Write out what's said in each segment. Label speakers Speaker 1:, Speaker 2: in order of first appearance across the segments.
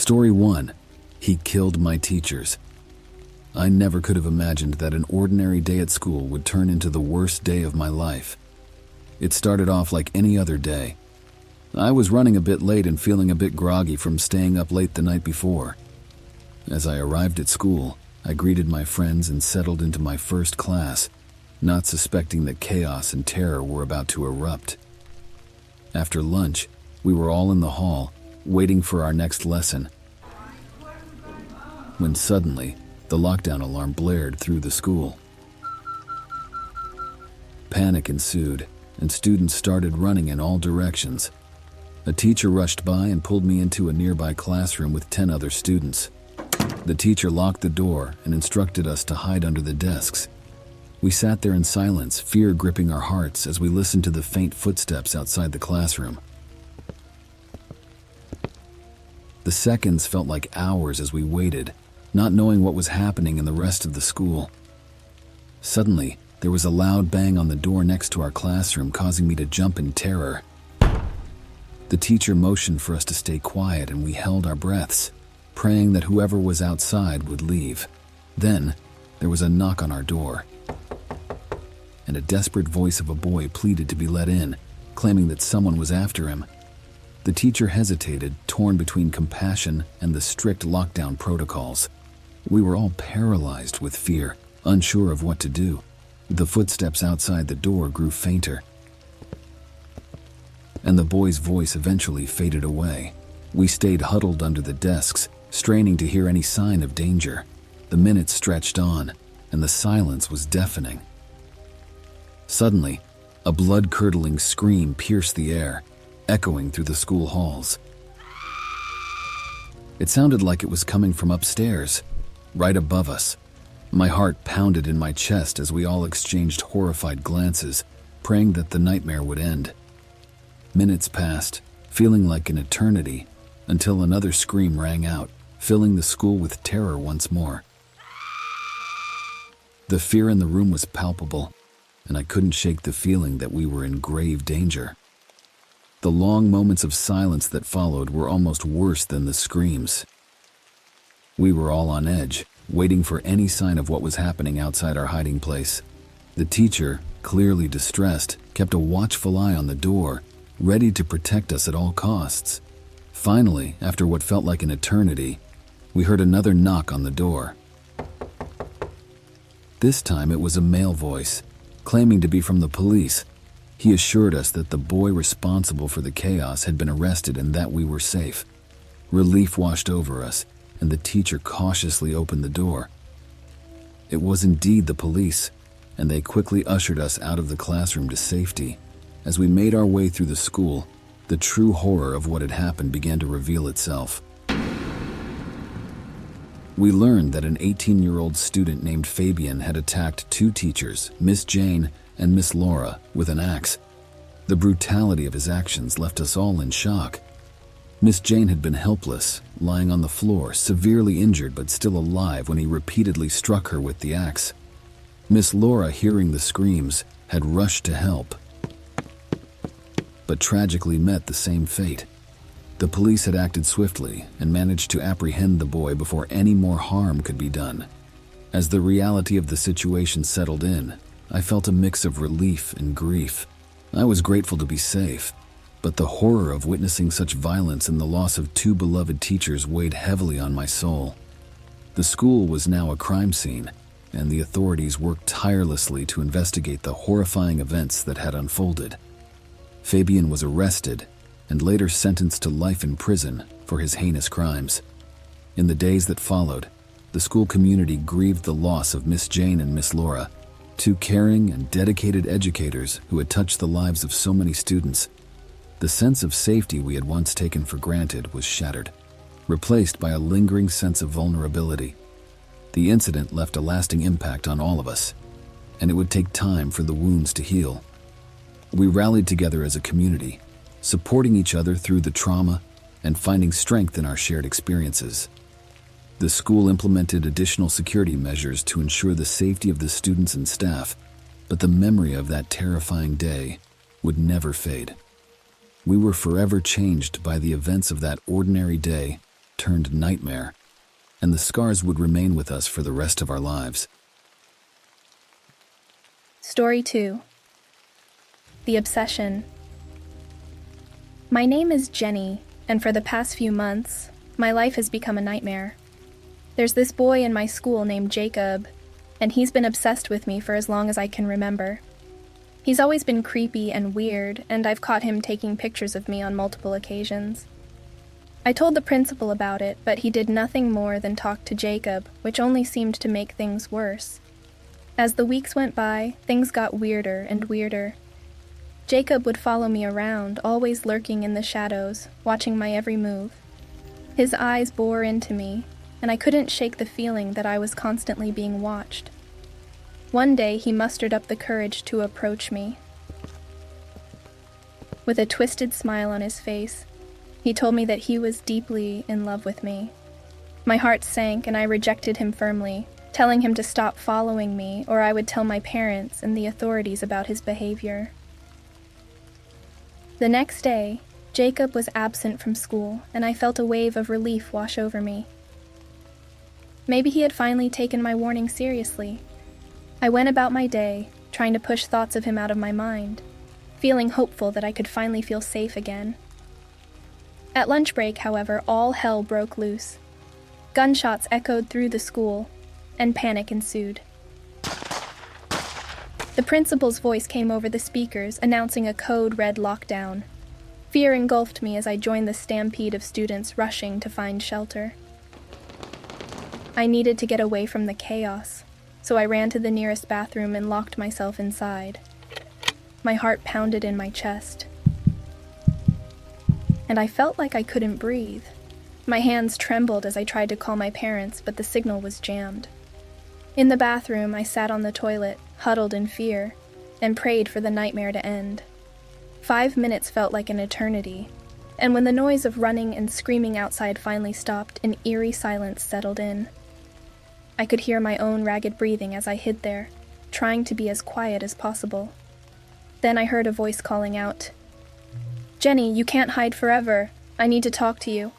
Speaker 1: Story 1. He killed my teachers. I never could have imagined that an ordinary day at school would turn into the worst day of my life. It started off like any other day. I was running a bit late and feeling a bit groggy from staying up late the night before. As I arrived at school, I greeted my friends and settled into my first class, not suspecting that chaos and terror were about to erupt. After lunch, we were all in the hall, waiting for our next lesson, when suddenly, the lockdown alarm blared through the school. Panic ensued, and students started running in all directions. A teacher rushed by and pulled me into a nearby classroom with 10 other students. The teacher locked the door and instructed us to hide under the desks. We sat there in silence, fear gripping our hearts as we listened to the faint footsteps outside the classroom. The seconds felt like hours as we waited, not knowing what was happening in the rest of the school. Suddenly, there was a loud bang on the door next to our classroom, causing me to jump in terror. The teacher motioned for us to stay quiet, and we held our breaths, praying that whoever was outside would leave. Then, there was a knock on our door, and a desperate voice of a boy pleaded to be let in, claiming that someone was after him. The teacher hesitated, torn between compassion and the strict lockdown protocols. We were all paralyzed with fear, unsure of what to do. The footsteps outside the door grew fainter, and the boy's voice eventually faded away. We stayed huddled under the desks, straining to hear any sign of danger. The minutes stretched on, and the silence was deafening. Suddenly, a blood-curdling scream pierced the air, echoing through the school halls. It sounded like it was coming from upstairs, right above us. My heart pounded in my chest as we all exchanged horrified glances, praying that the nightmare would end. Minutes passed, feeling like an eternity, until another scream rang out, filling the school with terror once more. The fear in the room was palpable, and I couldn't shake the feeling that we were in grave danger. The long moments of silence that followed were almost worse than the screams. We were all on edge, waiting for any sign of what was happening outside our hiding place. The teacher, clearly distressed, kept a watchful eye on the door, ready to protect us at all costs. Finally, after what felt like an eternity, we heard another knock on the door. This time it was a male voice, claiming to be from the police. He assured us that the boy responsible for the chaos had been arrested and that we were safe. Relief washed over us, and the teacher cautiously opened the door. It was indeed the police, and they quickly ushered us out of the classroom to safety. As we made our way through the school, the true horror of what had happened began to reveal itself. We learned that an 18-year-old student named Fabian had attacked 2 teachers, Miss Jane and Miss Laura, with an axe. The brutality of his actions left us all in shock. Miss Jane had been helpless, lying on the floor, severely injured but still alive when he repeatedly struck her with the axe. Miss Laura, hearing the screams, had rushed to help, but tragically met the same fate. The police had acted swiftly and managed to apprehend the boy before any more harm could be done. As the reality of the situation settled in, I felt a mix of relief and grief. I was grateful to be safe, but the horror of witnessing such violence and the loss of 2 beloved teachers weighed heavily on my soul. The school was now a crime scene, and the authorities worked tirelessly to investigate the horrifying events that had unfolded. Fabian was arrested and later sentenced to life in prison for his heinous crimes. In the days that followed, the school community grieved the loss of Miss Jane and Miss Laura, 2 caring and dedicated educators who had touched the lives of so many students. The sense of safety we had once taken for granted was shattered, replaced by a lingering sense of vulnerability. The incident left a lasting impact on all of us, and it would take time for the wounds to heal. We rallied together as a community, supporting each other through the trauma and finding strength in our shared experiences. The school implemented additional security measures to ensure the safety of the students and staff, but the memory of that terrifying day would never fade. We were forever changed by the events of that ordinary day turned nightmare, and the scars would remain with us for the rest of our lives.
Speaker 2: Story 2. The Obsession. My name is Jenny, and for the past few months, my life has become a nightmare. There's this boy in my school named Jacob, and he's been obsessed with me for as long as I can remember. He's always been creepy and weird, and I've caught him taking pictures of me on multiple occasions. I told the principal about it, but he did nothing more than talk to Jacob, which only seemed to make things worse. As the weeks went by, things got weirder and weirder. Jacob would follow me around, always lurking in the shadows, watching my every move. His eyes bore into me, and I couldn't shake the feeling that I was constantly being watched. One day, he mustered up the courage to approach me. With a twisted smile on his face, he told me that he was deeply in love with me. My heart sank, and I rejected him firmly, telling him to stop following me, or I would tell my parents and the authorities about his behavior. The next day, Jacob was absent from school, and I felt a wave of relief wash over me. Maybe he had finally taken my warning seriously. I went about my day, trying to push thoughts of him out of my mind, feeling hopeful that I could finally feel safe again. At lunch break, however, all hell broke loose. Gunshots echoed through the school, and panic ensued. The principal's voice came over the speakers, announcing a code red lockdown. Fear engulfed me as I joined the stampede of students rushing to find shelter. I needed to get away from the chaos, so I ran to the nearest bathroom and locked myself inside. My heart pounded in my chest, and I felt like I couldn't breathe. My hands trembled as I tried to call my parents, but the signal was jammed. In the bathroom, I sat on the toilet, huddled in fear, and prayed for the nightmare to end. 5 minutes felt like an eternity, and when the noise of running and screaming outside finally stopped, an eerie silence settled in. I could hear my own ragged breathing as I hid there, trying to be as quiet as possible. Then I heard a voice calling out, "Jenny, you can't hide forever. I need to talk to you."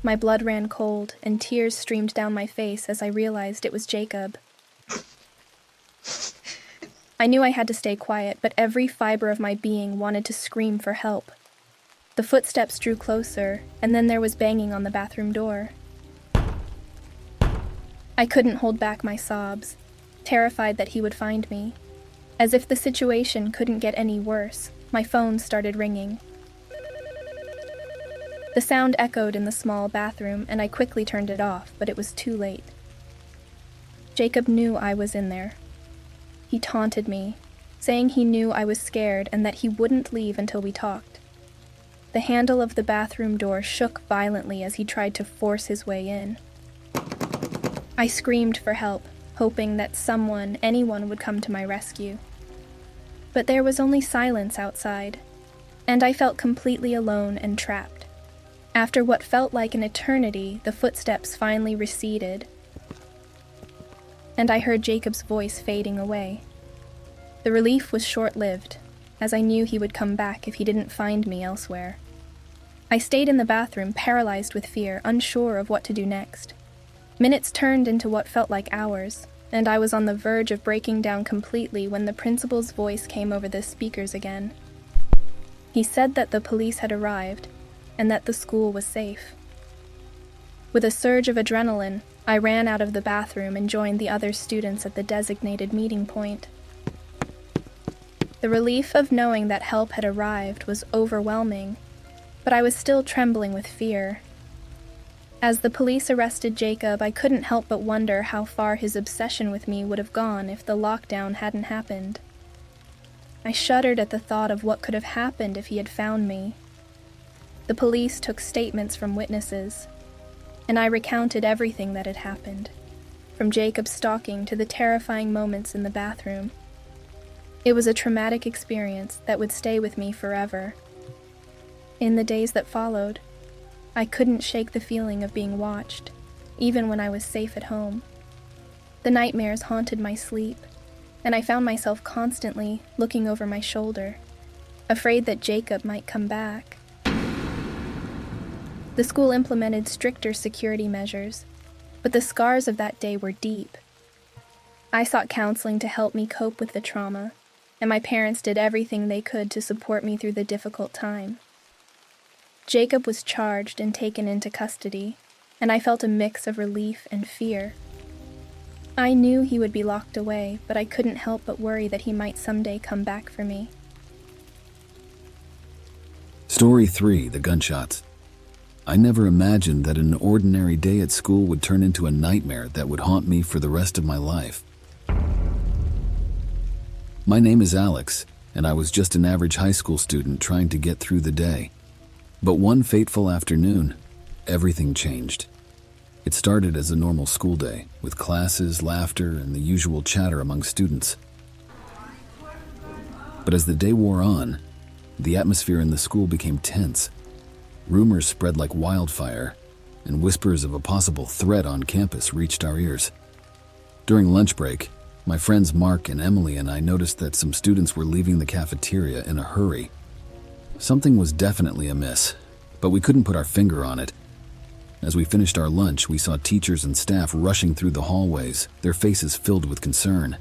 Speaker 2: My blood ran cold, and tears streamed down my face as I realized it was Jacob. I knew I had to stay quiet, but every fiber of my being wanted to scream for help. The footsteps drew closer, and then there was banging on the bathroom door. I couldn't hold back my sobs, terrified that he would find me. As if the situation couldn't get any worse, my phone started ringing. The sound echoed in the small bathroom, and I quickly turned it off, but it was too late. Jacob knew I was in there. He taunted me, saying he knew I was scared and that he wouldn't leave until we talked. The handle of the bathroom door shook violently as he tried to force his way in. I screamed for help, hoping that anyone would come to my rescue. But there was only silence outside, and I felt completely alone and trapped. After what felt like an eternity, the footsteps finally receded, and I heard Jacob's voice fading away. The relief was short-lived, as I knew he would come back if he didn't find me elsewhere. I stayed in the bathroom, paralyzed with fear, unsure of what to do next. Minutes turned into what felt like hours, and I was on the verge of breaking down completely when the principal's voice came over the speakers again. He said that the police had arrived, and that the school was safe. With a surge of adrenaline, I ran out of the bathroom and joined the other students at the designated meeting point. The relief of knowing that help had arrived was overwhelming, but I was still trembling with fear. As the police arrested Jacob, I couldn't help but wonder how far his obsession with me would have gone if the lockdown hadn't happened. I shuddered at the thought of what could have happened if he had found me. The police took statements from witnesses, and I recounted everything that had happened, from Jacob's stalking to the terrifying moments in the bathroom. It was a traumatic experience that would stay with me forever. In the days that followed, I couldn't shake the feeling of being watched, even when I was safe at home. The nightmares haunted my sleep, and I found myself constantly looking over my shoulder, afraid that Jacob might come back. The school implemented stricter security measures, but the scars of that day were deep. I sought counseling to help me cope with the trauma, and my parents did everything they could to support me through the difficult time. Jacob was charged and taken into custody, and I felt a mix of relief and fear. I knew he would be locked away, but I couldn't help but worry that he might someday come back for me.
Speaker 1: Story 3: The Gunshots. I never imagined that an ordinary day at school would turn into a nightmare that would haunt me for the rest of my life. My name is Alex, and I was just an average high school student trying to get through the day. But one fateful afternoon, everything changed. It started as a normal school day, with classes, laughter, and the usual chatter among students. But as the day wore on, the atmosphere in the school became tense. Rumors spread like wildfire, and whispers of a possible threat on campus reached our ears. During lunch break, my friends Mark and Emily and I noticed that some students were leaving the cafeteria in a hurry. Something was definitely amiss, but we couldn't put our finger on it. As we finished our lunch, we saw teachers and staff rushing through the hallways, their faces filled with concern.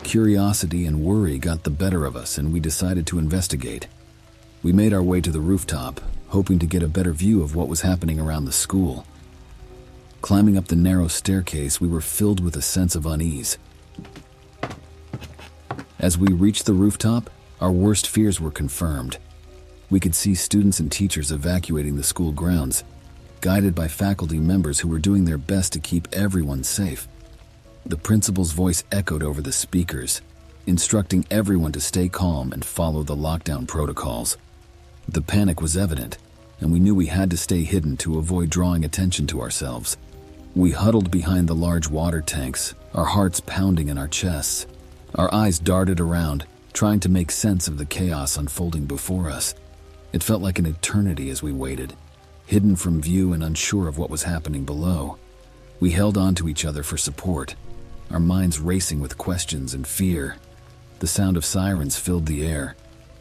Speaker 1: Curiosity and worry got the better of us, and we decided to investigate. We made our way to the rooftop, hoping to get a better view of what was happening around the school. Climbing up the narrow staircase, we were filled with a sense of unease. As we reached the rooftop, our worst fears were confirmed. We could see students and teachers evacuating the school grounds, guided by faculty members who were doing their best to keep everyone safe. The principal's voice echoed over the speakers, instructing everyone to stay calm and follow the lockdown protocols. The panic was evident, and we knew we had to stay hidden to avoid drawing attention to ourselves. We huddled behind the large water tanks, our hearts pounding in our chests. Our eyes darted around, trying to make sense of the chaos unfolding before us. It felt like an eternity as we waited, hidden from view and unsure of what was happening below. We held on to each other for support, our minds racing with questions and fear. The sound of sirens filled the air,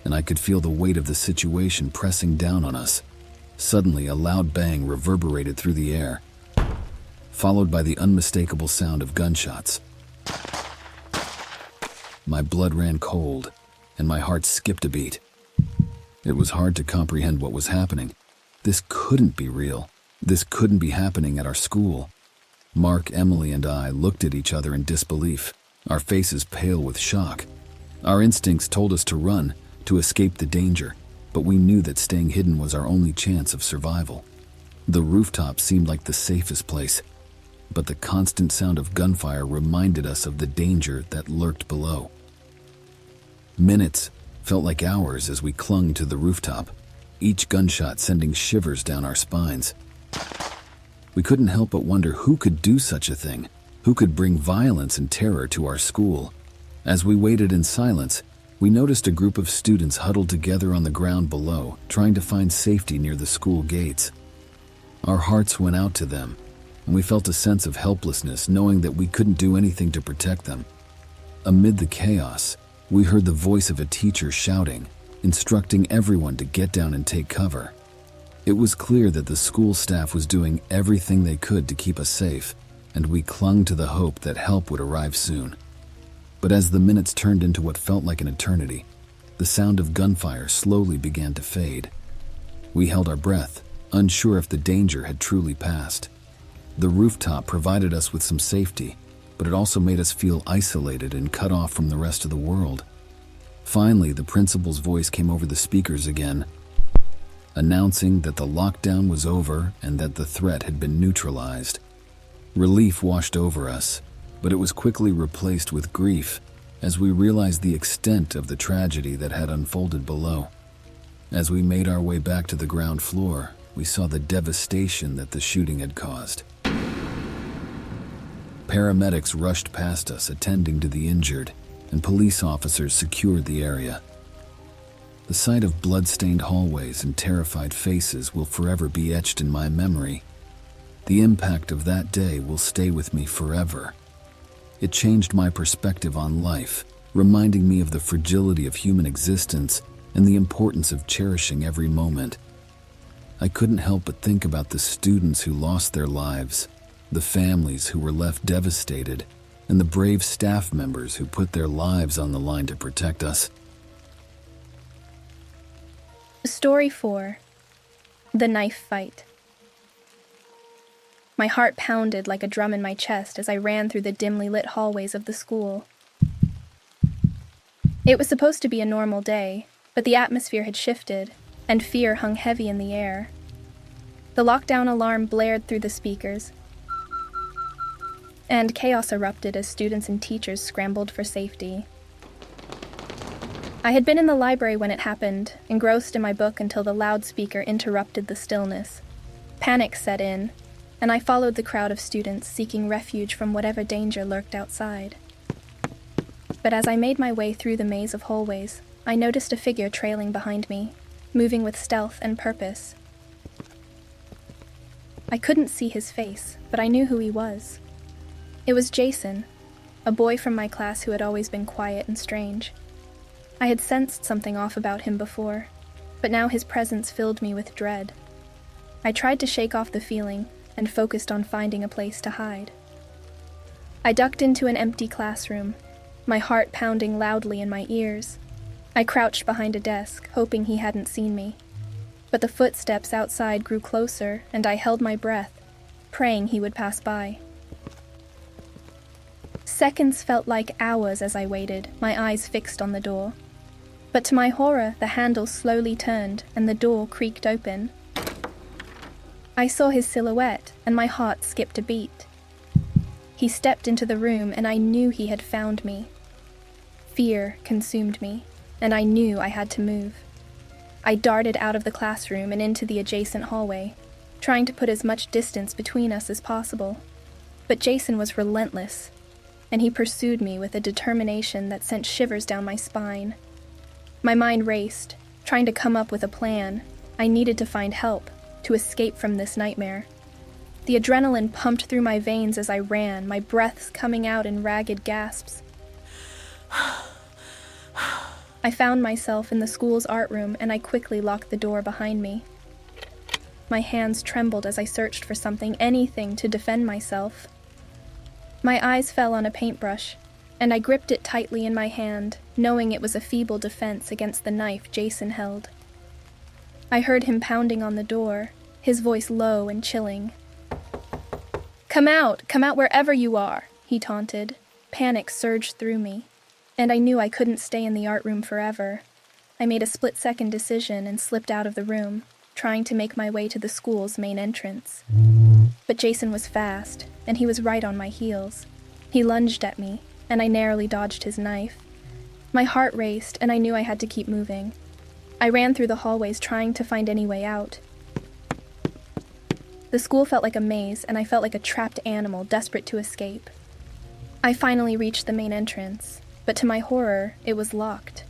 Speaker 1: and I could feel the weight of the situation pressing down on us. Suddenly, a loud bang reverberated through the air, followed by the unmistakable sound of gunshots. My blood ran cold, and my heart skipped a beat. It was hard to comprehend what was happening. This couldn't be real. This couldn't be happening at our school. Mark, Emily, and I looked at each other in disbelief, our faces pale with shock. Our instincts told us to run, to escape the danger, but we knew that staying hidden was our only chance of survival. The rooftop seemed like the safest place, but the constant sound of gunfire reminded us of the danger that lurked below. Minutes felt like hours as we clung to the rooftop, each gunshot sending shivers down our spines. We couldn't help but wonder who could do such a thing, who could bring violence and terror to our school. As we waited in silence, we noticed a group of students huddled together on the ground below, trying to find safety near the school gates. Our hearts went out to them, and we felt a sense of helplessness knowing that we couldn't do anything to protect them. Amid the chaos, we heard the voice of a teacher shouting, instructing everyone to get down and take cover. It was clear that the school staff was doing everything they could to keep us safe, and we clung to the hope that help would arrive soon. But as the minutes turned into what felt like an eternity, the sound of gunfire slowly began to fade. We held our breath, unsure if the danger had truly passed. The rooftop provided us with some safety, but it also made us feel isolated and cut off from the rest of the world. Finally, the principal's voice came over the speakers again, announcing that the lockdown was over and that the threat had been neutralized. Relief washed over us, but it was quickly replaced with grief as we realized the extent of the tragedy that had unfolded below. As we made our way back to the ground floor, we saw the devastation that the shooting had caused. Paramedics rushed past us, attending to the injured, and police officers secured the area. The sight of blood-stained hallways and terrified faces will forever be etched in my memory. The impact of that day will stay with me forever. It changed my perspective on life, reminding me of the fragility of human existence and the importance of cherishing every moment. I couldn't help but think about the students who lost their lives, the families who were left devastated, and the brave staff members who put their lives on the line to protect us.
Speaker 2: Story 4. The Knife Fight. My heart pounded like a drum in my chest as I ran through the dimly lit hallways of the school. It was supposed to be a normal day, but the atmosphere had shifted, and fear hung heavy in the air. The lockdown alarm blared through the speakers, and chaos erupted as students and teachers scrambled for safety. I had been in the library when it happened, engrossed in my book until the loudspeaker interrupted the stillness. Panic set in, and I followed the crowd of students seeking refuge from whatever danger lurked outside. But as I made my way through the maze of hallways, I noticed a figure trailing behind me, moving with stealth and purpose. I couldn't see his face, but I knew who he was. It was Jason, a boy from my class who had always been quiet and strange. I had sensed something off about him before, but now his presence filled me with dread. I tried to shake off the feeling and focused on finding a place to hide. I ducked into an empty classroom, my heart pounding loudly in my ears. I crouched behind a desk, hoping he hadn't seen me. But the footsteps outside grew closer, and I held my breath, praying he would pass by. Seconds felt like hours as I waited, my eyes fixed on the door. But to my horror, the handle slowly turned, and the door creaked open. I saw his silhouette, and my heart skipped a beat. He stepped into the room, and I knew he had found me. Fear consumed me, and I knew I had to move. I darted out of the classroom and into the adjacent hallway, trying to put as much distance between us as possible. But Jason was relentless, and he pursued me with a determination that sent shivers down my spine. My mind raced, trying to come up with a plan. I needed to find help, to escape from this nightmare. The adrenaline pumped through my veins as I ran, my breaths coming out in ragged gasps. I found myself in the school's art room, and I quickly locked the door behind me. My hands trembled as I searched for something, anything, to defend myself. My eyes fell on a paintbrush, and I gripped it tightly in my hand, knowing it was a feeble defense against the knife Jason held. I heard him pounding on the door, his voice low and chilling. Come out wherever you are," he taunted. Panic surged through me, and I knew I couldn't stay in the art room forever. I made a split-second decision and slipped out of the room, trying to make my way to the school's main entrance. But Jason was fast, and he was right on my heels. He lunged at me, and I narrowly dodged his knife. My heart raced, and I knew I had to keep moving. I ran through the hallways trying to find any way out. The school felt like a maze, and I felt like a trapped animal desperate to escape. I finally reached the main entrance, but to my horror, it was locked.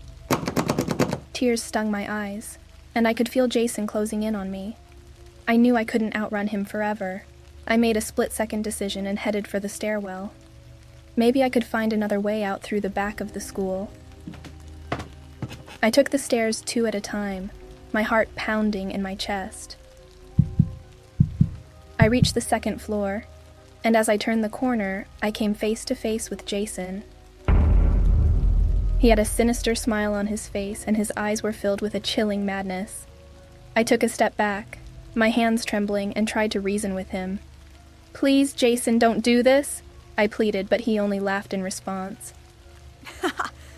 Speaker 2: Tears stung my eyes, and I could feel Jason closing in on me. I knew I couldn't outrun him forever. I made a split-second decision and headed for the stairwell. Maybe I could find another way out through the back of the school. I took the stairs 2 at a time, my heart pounding in my chest. I reached the 2nd floor, and as I turned the corner, I came face to face with Jason. He had a sinister smile on his face, and his eyes were filled with a chilling madness. I took a step back, my hands trembling, and tried to reason with him. "Please, Jason, don't do this," I pleaded, but he only laughed in response.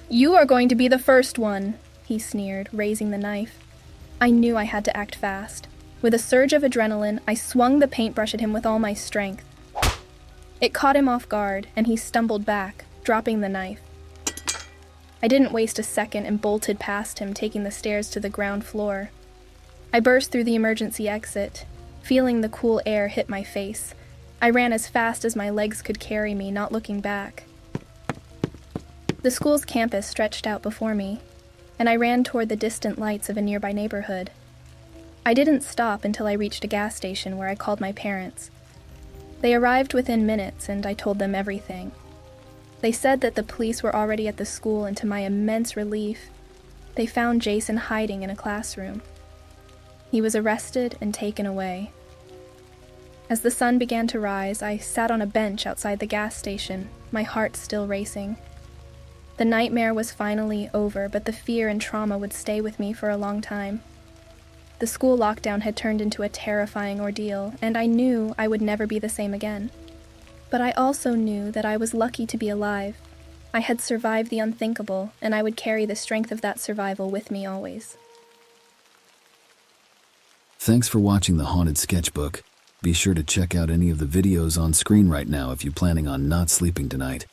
Speaker 2: "You are going to be the first one," he sneered, raising the knife. I knew I had to act fast. With a surge of adrenaline, I swung the paintbrush at him with all my strength. It caught him off guard, and he stumbled back, dropping the knife. I didn't waste a second and bolted past him, taking the stairs to the ground floor. I burst through the emergency exit, feeling the cool air hit my face. I ran as fast as my legs could carry me, not looking back. The school's campus stretched out before me, and I ran toward the distant lights of a nearby neighborhood. I didn't stop until I reached a gas station where I called my parents. They arrived within minutes, and I told them everything. They said that the police were already at the school, and to my immense relief, they found Jason hiding in a classroom. He was arrested and taken away. As the sun began to rise, I sat on a bench outside the gas station, my heart still racing. The nightmare was finally over, but the fear and trauma would stay with me for a long time. The school lockdown had turned into a terrifying ordeal, and I knew I would never be the same again. But I also knew that I was lucky to be alive. I had survived the unthinkable, and I would carry the strength of that survival with me always.
Speaker 1: Thanks for watching the Haunted Sketchbook. Be sure to check out any of the videos on screen right now if you're planning on not sleeping tonight.